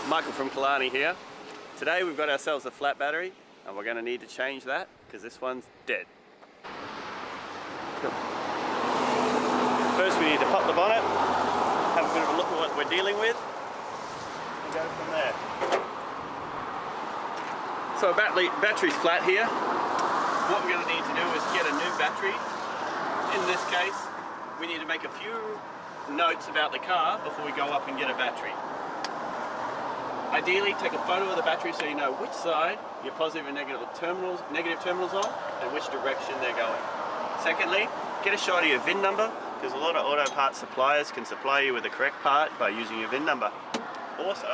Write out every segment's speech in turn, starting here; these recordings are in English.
Michael from Killarney here. Today we've got ourselves a flat battery and we're going to need to change that because this one's dead. First we need to pop the bonnet, have a bit of a look at what we're dealing with and go from there. So our battery's flat here. What we're going to need to do is get a new battery. In this case we need to make a few notes about the car before we go up and get a battery. Ideally, take a photo of the battery so you know which side your positive and negative terminals are and which direction they're going. Secondly, get a shot of your VIN number because a lot of auto parts suppliers can supply you with the correct part by using your VIN number. Also,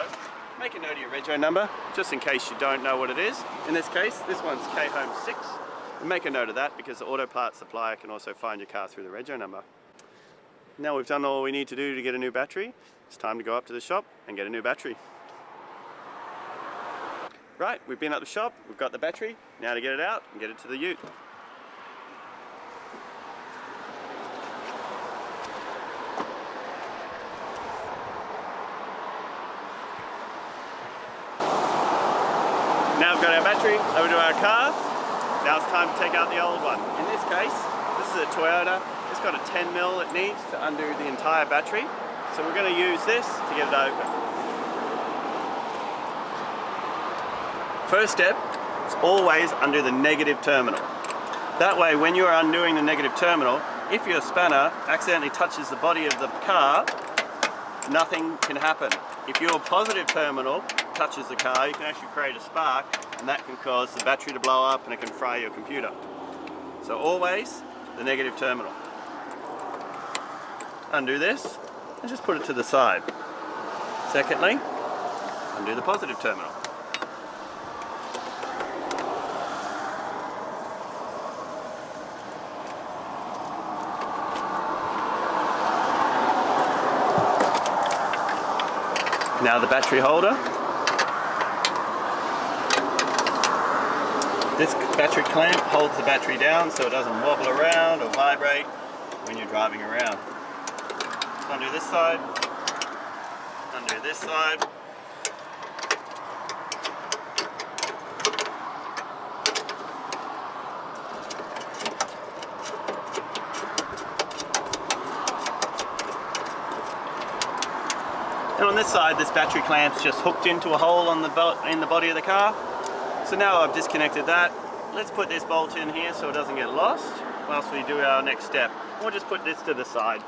make a note of your rego number just in case you don't know what it is. In this case, this one's KHome6. Make a note of that because the auto parts supplier can also find your car through the rego number. Now we've done all we need to do to get a new battery, it's time to go up to the shop and get a new battery. Right, we've been at the shop, we've got the battery, now to get it out and get it to the ute. Now we've got our battery over to our car, now it's time to take out the old one. In this case, this is a Toyota, it's got a 10mm it needs to undo the entire battery, so we're going to use this to get it open. First step is always undo the negative terminal. That way when you're undoing the negative terminal, if your spanner accidentally touches the body of the car, nothing can happen. If your positive terminal touches the car, you can actually create a spark and that can cause the battery to blow up and it can fry your computer. So always the negative terminal. Undo this and just put it to the side. Secondly, undo the positive terminal. Now the battery holder. This battery clamp holds the battery down so it doesn't wobble around or vibrate when you're driving around. So undo this side, undo this side. And on this side, this battery clamp's just hooked into a hole on in the body of the car. So now I've disconnected that. Let's put this bolt in here so it doesn't get lost whilst we do our next step. We'll just put this to the side.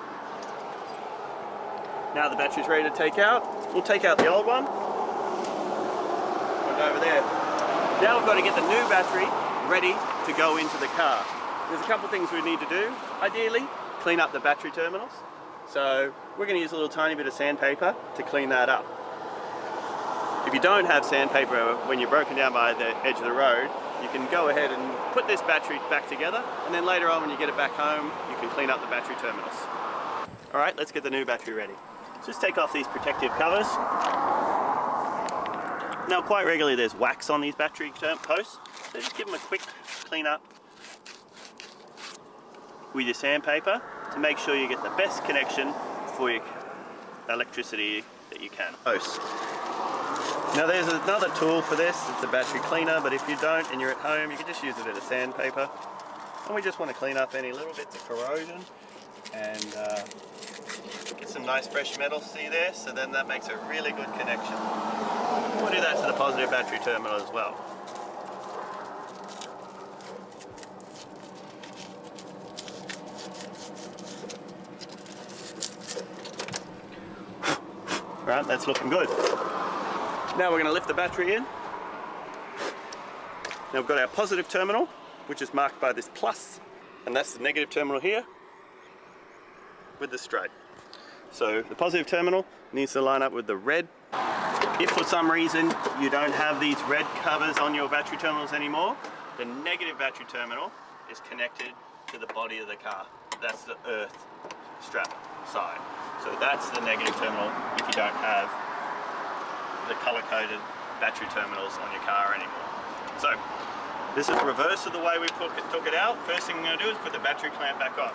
Now the battery's ready to take out. We'll take out the old one. Put it over there. Now we've got to get the new battery ready to go into the car. There's a couple of things we need to do. Ideally, clean up the battery terminals. So we're going to use a little tiny bit of sandpaper to clean that up. If you don't have sandpaper when you're broken down by the edge of the road, you can go ahead and put this battery back together and then later on when you get it back home, you can clean up the battery terminals. Alright, let's get the new battery ready. Just take off these protective covers. Now quite regularly there's wax on these battery posts, so just give them a quick clean up with your sandpaper to make sure you get the best connection for your electricity that you can. Now there's another tool for this, it's a battery cleaner, but if you don't and you're at home, you can just use a bit of sandpaper. And we just want to clean up any little bits of corrosion and get some nice fresh metal, see there, so then that makes a really good connection. We'll do that to the positive battery terminal as well. Right, that's looking good. Now we're going to lift the battery in. Now we've got our positive terminal, which is marked by this plus, and that's the negative terminal here with the straight. So the positive terminal needs to line up with the red. If for some reason you don't have these red covers on your battery terminals anymore, the negative battery terminal is connected to the body of the car. That's the earth strap side. So that's the negative terminal if you don't have the color-coded battery terminals on your car anymore. So this is the reverse of the way we took it out. First thing we're going to do is put the battery clamp back on.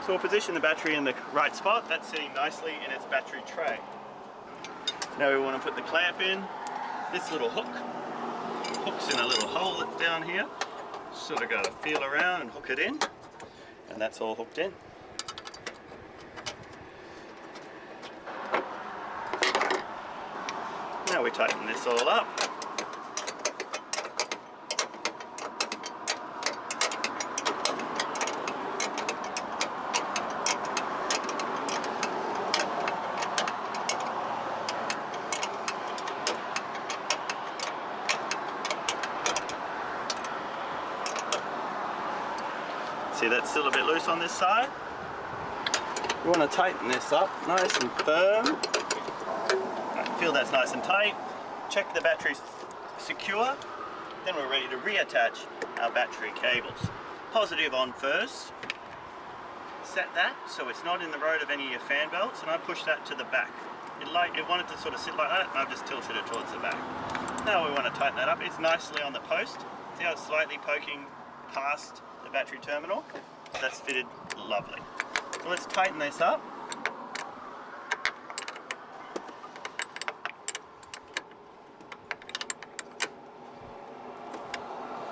So we'll position the battery in the right spot. That's sitting nicely in its battery tray. Now we want to put the clamp in. This little hook's in a little hole that's down here. Sort of got to feel around and hook it in, and that's all hooked in. Now we tighten this all up. See, that's still a bit loose on this side. You want to tighten this up nice and firm. Feel that's nice and tight. Check the battery's secure. Then we're ready to reattach our battery cables. Positive on first. Set that so it's not in the road of any of your fan belts, and I push that to the back. It wanted to sort of sit like that, and I've just tilted it towards the back. Now we want to tighten that up. It's nicely on the post. See how it's slightly poking past the battery terminal? That's fitted lovely. So let's tighten this up.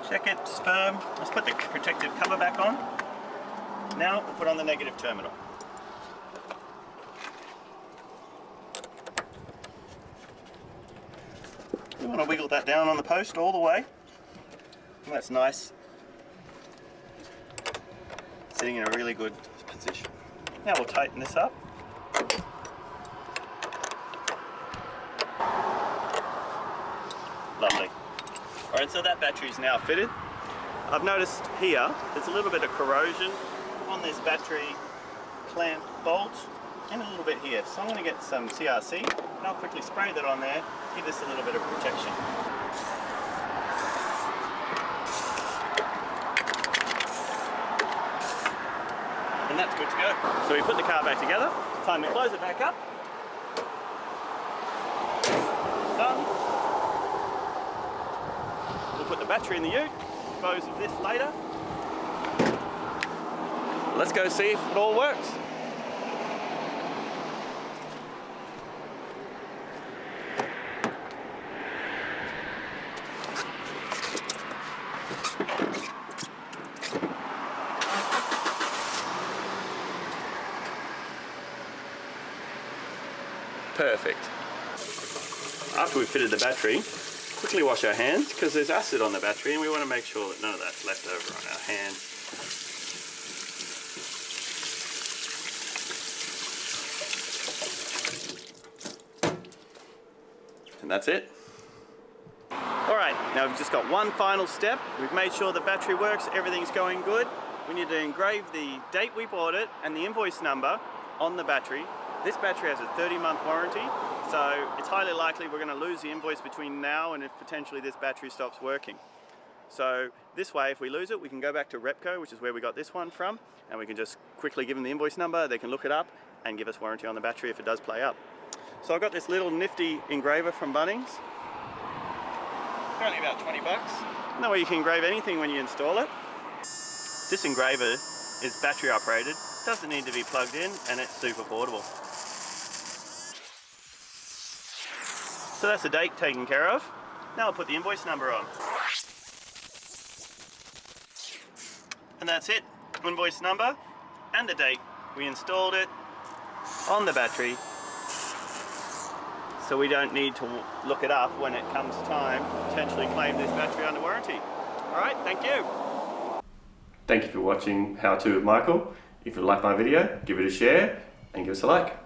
Check it's firm. Let's put the protective cover back on. Now we'll put on the negative terminal. You want to wiggle that down on the post all the way. And that's nice. Sitting in a really good position. Now we'll tighten this up. Lovely. Alright, so that battery is now fitted. I've noticed here there's a little bit of corrosion on this battery clamp bolt and a little bit here. So I'm going to get some CRC and I'll quickly spray that on there, give this a little bit of protection. And that's good to go. So we put the car back together, time to close it back up. Done. We'll put the battery in the ute, dispose of this later. Let's go see if it all works. Perfect. After we've fitted the battery, quickly wash our hands because there's acid on the battery and we want to make sure that none of that's left over on our hands. And that's it. Alright, now we've just got one final step. We've made sure the battery works, everything's going good. We need to engrave the date we bought it and the invoice number on the battery. This battery has a 30-month warranty, so it's highly likely we're going to lose the invoice between now and if potentially this battery stops working. So this way, if we lose it, we can go back to Repco, which is where we got this one from, and we can just quickly give them the invoice number, they can look it up and give us warranty on the battery if it does play up. So I've got this little nifty engraver from Bunnings. Currently about 20 bucks. That way you can engrave anything when you install it. This engraver is battery operated, doesn't need to be plugged in, and it's super portable. So that's the date taken care of. Now I'll put the invoice number on. And that's it. Invoice number and the date. We installed it on the battery, so we don't need to look it up when it comes time to potentially claim this battery under warranty. Alright, thank you. Thank you for watching How To with Michael. If you like my video, give it a share and give us a like.